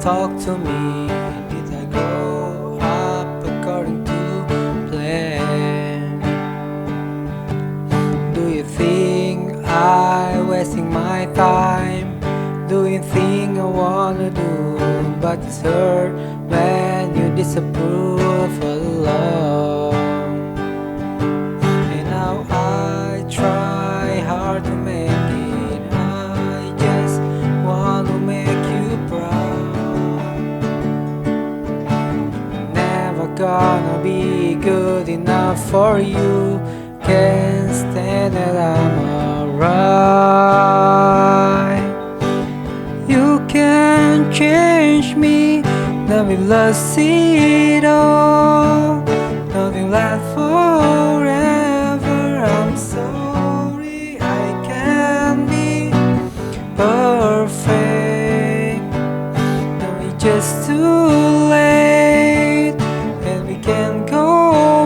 talk to me. Did I grow up according to plan? Do you think I'm wasting my time doing things I wanna do? But it's hurt when you disapprove alone. And now I try hard to make it. I just wanna make you proud. Never gonna be good enough for you. Can't stand that I'm alright. You can't change me. Nothing lost it all. Nothing lasts forever. I'm sorry I can't be perfect. Now it's just too late, and we can't go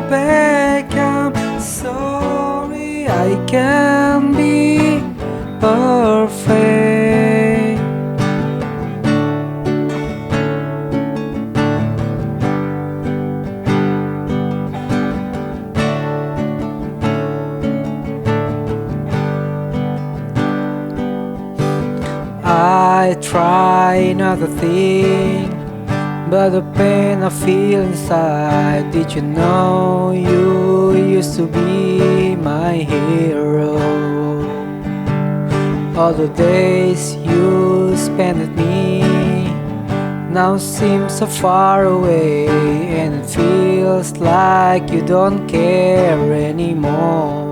back. I'm sorry I can't be perfect. I try not to think, but the pain I feel inside. Did you know you used to be my hero? All the days you spent with me now seem so far away, and it feels like you don't care anymore.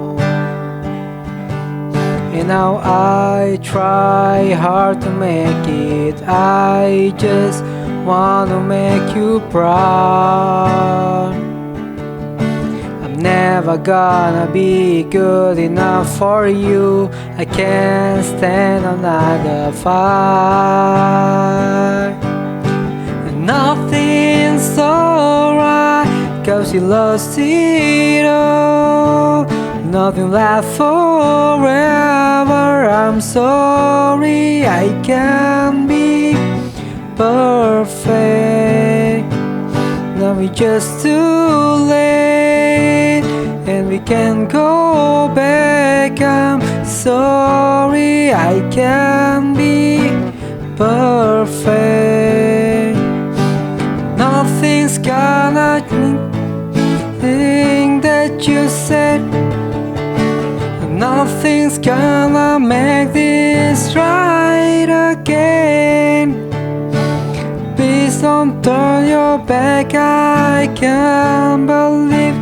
And now I try hard to make it. I just wanna make you proud. I'm never gonna be good enough for you. I can't stand another fight. And nothing's alright, 'cause you lost it all. Nothing lasts forever. I'm sorry I can't be perfect. Now it's just too late, and we can't go back. I'm sorry I can't be perfect. Nothing's gonna think that you said. Nothing's gonna make this right again. Please don't turn your back. I can't believe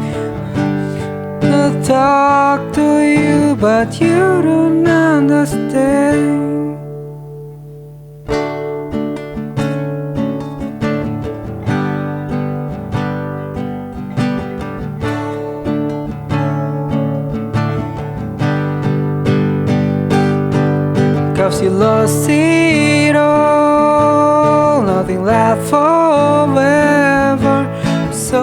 I talk to you, but you don't understand. 'Cause you lost it all. Nothing lasts forever. So